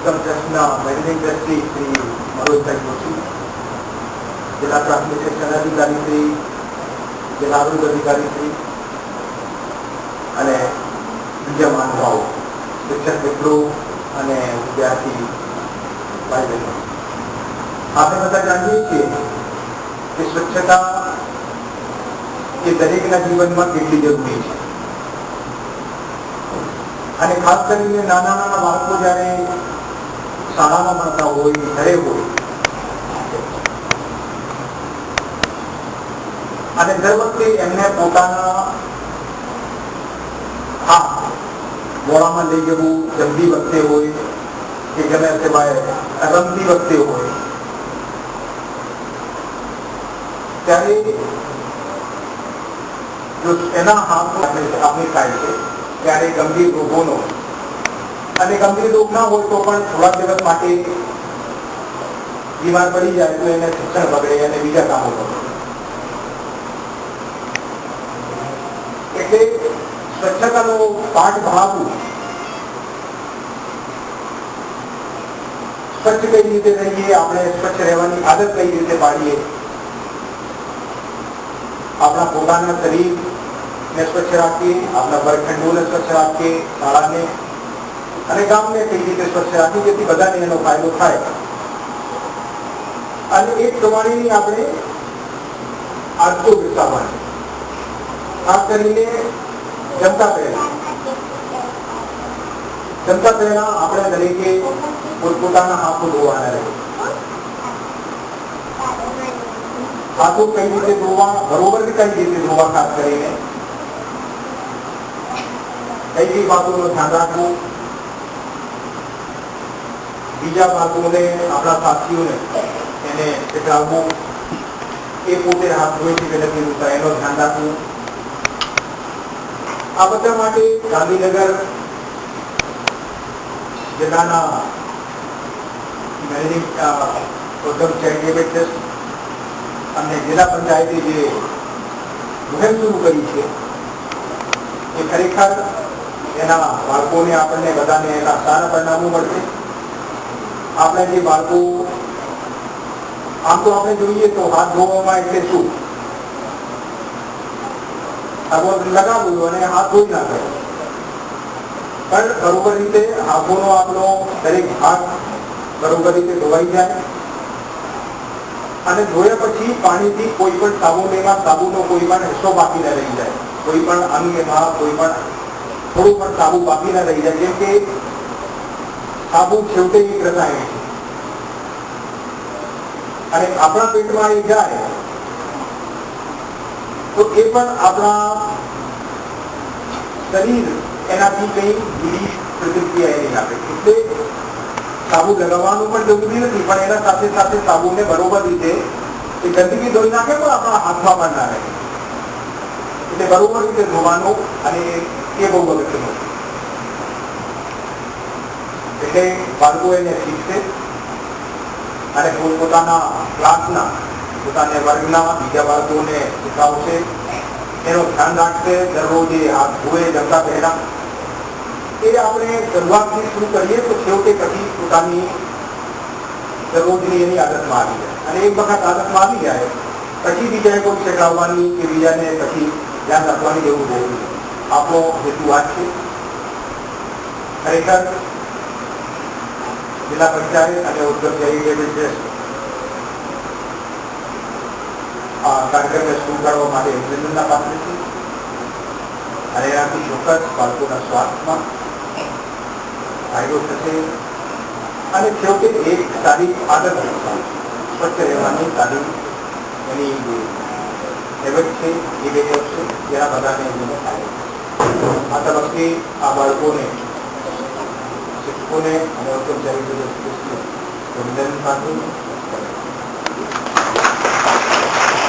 ઉત્તમ ટ્રસ્ટના managing trustee Shri મનોજભાઈ જોશી, જિલ્લા પ્રાથમિક શિક્ષણ અધિકારી શ્રી, જિલ્લા આરોગ્ય અધિકારી શ્રી અને બીજા મહાનુભાવો, શિક્ષક મિત્રો અને વિદ્યાર્થી ભાઈ બહેનો, આપણે બધા જાણીએ છીએ કે સ્વચ્છતા એ દરેકના જીવનમાં કેટલી જરૂરી છે. અને ખાસ કરીને નાના નાના બાળકો જ્યારે શાળામાં ભણતા હોય, ઘરે હોય અને દર વખતે એમને પોતાના હાથ મોઢામાં લઈ જવું, જમતી વખતે હોય કે ગમે તે રમતી વખતે હોય, ત્યારે જો એના હાથ આપણે થાય છે ત્યારે ગંભીર રોગોનો, અને ગંભીર રોગ ના હોય તો પણ થોડા દિવસ માટે બીમાર પડી જાય તો એને શિક્ષણ બગડે અને બીજા કામો બગડે. એટલે સ્વચ્છતાનો પાઠ ભણાવવું, સ્વચ્છ કઈ રીતે રહીએ, આપણે સ્વચ્છ રહેવાની આદત કઈ રીતે પાડીએ, આપણા પોતાના શરીરને સ્વચ્છ રાખીએ, આપણા વર્ગખંડોને સ્વચ્છ રાખીએ, શાળાને અને ગામને કઈ રીતે સ્વચ્છ રાખીએ જેથી બધાને એનો ફાયદો થાય. અને એ પ્રમાણેની આપણે આદતો વિકસાવવાની, ખાસ કરીને જમતા પહેલા આપણે દરેકે પોતપોતાના હાથો ધોવાના રહે. હાથો કઈ રીતે ધોવા, બરોબર કઈ રીતે ધોવા, ખાસ કરીને કઈ બાબતોનું ધ્યાન રાખવું, બીજા બાળકોને, આપણા સાથીઓને એને શીખવાડવું, એ પોતે હાથ ધોઈ છે કે નથી ધોતા એનું ધ્યાન રાખવું. આ બધા માટે ગાંધીનગર જિલ્લાના મેનેજિંગ ઉદ્ધમ ચેરિટેબલ ટ્રસ્ટ અને જિલ્લા પંચાયતે જે મુહિમ શરૂ કરી છે એ ખરેખર એના બાળકોને, આપણને બધાને એના સારા પરિણામો મળશે. આપણે જે બાળકો, આમ તો આપણે જોઈએ તો હાથ ધોવામાં એટલે શું, લગાવવું અને હાથ ધોઈ નાખે, પણ બરોબર રીતે હાથોનો આપણો દરેક ભાગ બરોબર રીતે ધોવાઈ જાય અને ધોયા પછી પાણીથી કોઈ પણ સાબુનો કોઈ પણ હિસ્સો બાકી ન રહી જાય, કોઈ પણ અંગમાં કોઈ પણ થોડું પણ સાબુ બાકી ન રહી જાય. જેમ કે સાબુ છેવટે એક રસાયણ છે અને આપણા પેટમાં એ જાય તો એ પણ આપણા શરીર એનાથી કઈ બીજી પ્રતિક્રિયા એની આપે. એટલે સાબુ લગાવવાનું પણ જરૂરી નથી, પણ એના સાથે સાથે સાબુને બરોબર રીતે એ ગંદકી ધોઈ નાખે પણ આપણા હાથમાં પણ ના રહે. એટલે બરોબર રીતે ધોવાનું, અને એ બહુ અગત્યનું. એટલે બાળકો એને શીખશે અને પોતાના ક્લાસના, પોતાના વર્ગના બીજા બાળકોને શીખવશે, એનું ધ્યાન રાખશે. દરરોજ હાથ ધોવે જમતા પહેલા. એ આપણે શરૂઆતથી શરૂ કરીએ તો છેવટે પછી પોતાની દરરોજની એની આદતમાં આવી જાય, અને એક વખત આદતમાં આવી જાય પછી બીજાને કોઈ શીખવવાની કે બીજાને પછી ધ્યાન રાખવાની જરૂર હોવી. આપણો હેતુ આ છે. ખરેખર જિલ્લા પંચાયત અને ઉદ્ધમ ચેરિટેબલ ટ્રસ્ટ આ કાર્યક્રમને શરૂ કરવા માટે અભિનંદનના પાત્ર છે, અને એનાથી ચોક્કસ બાળકોના સ્વાસ્થ્યમાં ફાયદો થશે અને છેવટે એક સારી આદત સ્વચ્છ રહેવાની સારી એની હેબિટ છે એ બેઠશે, જેના બધાને એમને ફાયદો. આ તબક્કે આ બાળકોને, શિક્ષકોને અને ઉત્તમ ચેરિટેબલ ટ્રસ્ટને અભિનંદન પાઠવું.